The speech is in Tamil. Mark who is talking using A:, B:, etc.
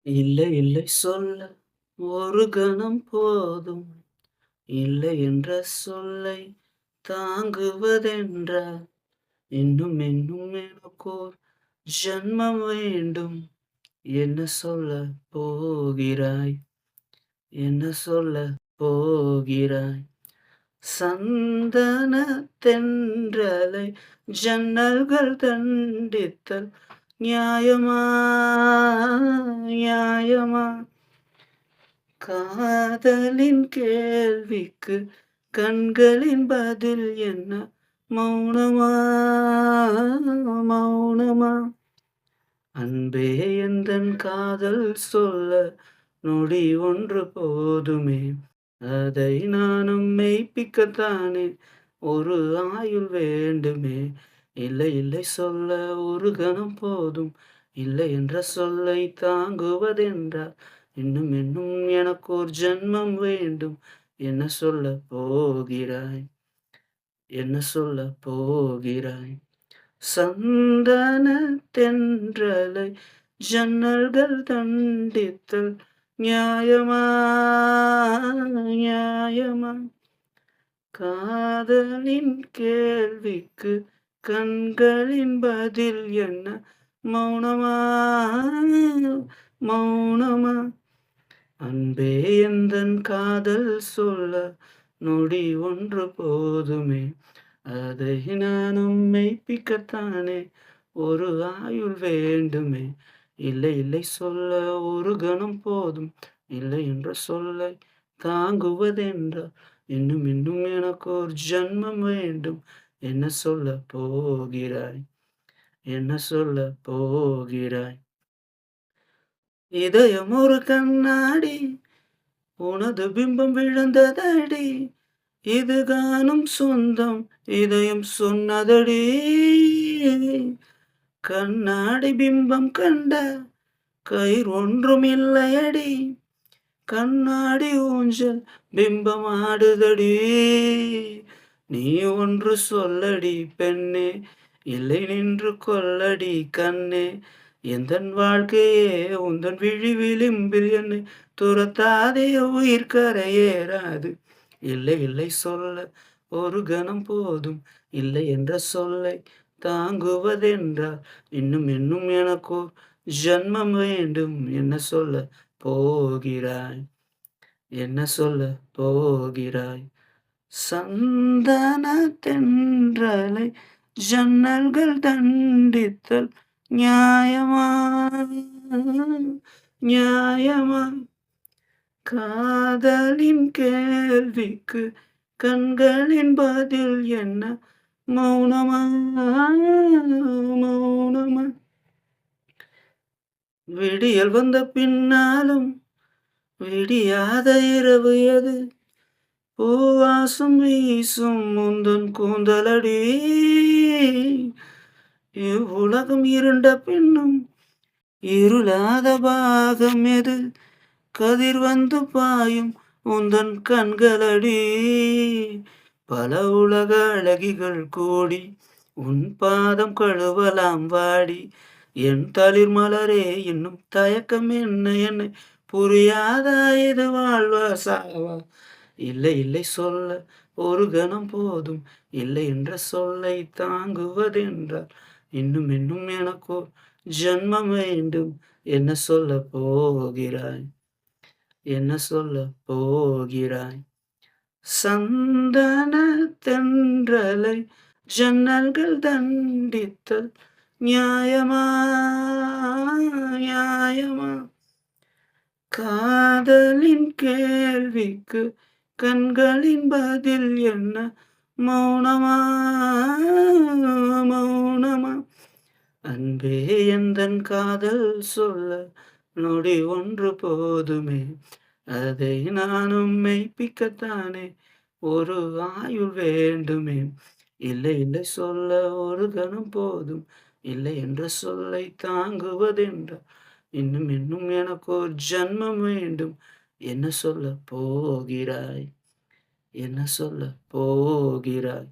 A: இல்லை இல்லை சொல்ல ஒரு கணம் போதும். இல்லை என்ற சொல்லை தாங்குவதென்றால், இன்னும் இன்னும் எனக்கோர் ஜன்மம் வேண்டும். என்ன சொல்லப் போகிறாய்? என்ன சொல்லப் போகிறாய்? சந்தனத் தென்றலை ஜன்னல்கள் தண்டித்தல் நியாயமா? நியாயமா? காதலின் கேள்விக்கு கண்களின் பதில் என்ன? மௌனமா? மௌனமா? அன்பே எந்தன் காதல் சொல்ல நொடி ஒன்று போதுமே. அதை நானும் மெய்ப்பிக்கத்தானே ஒரு ஆயுள் வேண்டுமே. இல்லை இல்லை சொல்ல ஒரு கணம் போதும். இல்லை என்ற சொல்லை தாங்குவதென்றால், இன்னும் இன்னும் எனக்கோர் ஜன்மம் வேண்டும். என்ன சொல்லப் போகிறாய்? என்ன சொல்லப் போகிறாய்? சந்தனத் தென்றலை ஜன்னல்கள் தண்டித்தல் நியாயமா? நியாயமா? காதலின் கேள்விக்கு கண்களின் பதில் என்ன? மௌனமா? மௌனமா? அன்பே எந்தன் காதல் சொல்ல நொடி ஒன்று போதுமே. அதை நானும் மெய்ப்பிக்கத்தானே ஒரு ஆயுள் வேண்டுமே. இல்லை இல்லை சொல்ல ஒரு கணம் போதும். இல்லை என்ற சொல்லை தாங்குவதென்றால், இன்னும் இன்னும் எனக்கோர் ஜன்மம் வேண்டும். என்ன சொல்லப் போகிறாய்? என்ன சொல்லப் போகிறாய்? இதயம் ஒரு கண்ணாடி, உனது பிம்பம் விழுந்ததடி. இது காணும் சொந்தம் இதயம் சொன்னதடி. கண்ணாடி பிம்பம் கண்ட கயிர் ஒன்றும் இல்லையடி. கண்ணாடி ஊஞ்சல் பிம்பம் ஆடுதடி. நீ ஒன்று சொல்லடி பெண்ணே, இல்லை நின்று கொல்லடி கண்ணே. எந்தன் வாழ்க்கையே உந்தன் விழி விளிம்பில் என்னை துரத்தாதே, உயிர் கரையேறாது. இல்லை இல்லை சொல்ல ஒரு கணம் போதும். இல்லை என்ற சொல்லை தாங்குவதென்றால், இன்னும் இன்னும் எனக்கோர் ஜன்மம் வேண்டும். என்ன சொல்லப் போகிறாய்? என்ன சொல்லப் போகிறாய்? சந்தனத் தென்றலை ஜன்னல்கள் தண்டித்தல் நியாயமா? நியாயமா? காதலின் கேள்விக்கு கண்களின் பதில் என்ன? மௌனமா? மௌனமா? விடியல் வந்த பின்னாலும் விடியாத இரவு எது? பூவாசம் வீசும் முந்தன் கூந்தலடி. இவ்வுலகம் இருண்ட பின்னும் இருளாத பாகம் எது? கதிர் வந்து பாயும் உந்தன் கண்களடி. பல உலக அழகிகள் கூடி உன் பாதம் கழுவலாம் வாடி. என் தளிர் மலரே இன்னும் தயக்கம் என்ன? என்னை புரியாதா இது வாழ்வா சாவா? இல்லை இல்லை சொல்ல ஒரு கணம் போதும். இல்லை என்ற சொல்லை தாங்குவதென்றால், இன்னும் இன்னும் எனக்கோர் ஜன்மம் வேண்டும். என்ன சொல்லப் போகிறாய்? என்ன சொல்லப் போகிறாய்? சந்தனத் தென்றலை ஜன்னல்கள் தண்டித்தல் நியாயமா? நியாயமா? காதலின் கேள்விக்கு கண்களின் பதில் என்ன? மௌனமா? மௌனமா? அன்பே எந்தன் காதல் சொல்ல நொடி ஒன்று போதுமே. அதை நானும் மெய்ப்பிக்கத்தானே ஒரு ஆயுள் வேண்டுமே. இல்லை இல்லை சொல்ல ஒரு கணம் போதும். இல்லை என்ற சொல்லை தாங்குவதென்றால், இன்னும் இன்னும் எனக்கோர் ஜன்மம் வேண்டும். என்ன சொல்லப் போகிறாய்? என்ன சொல்லப் போகிறாய்?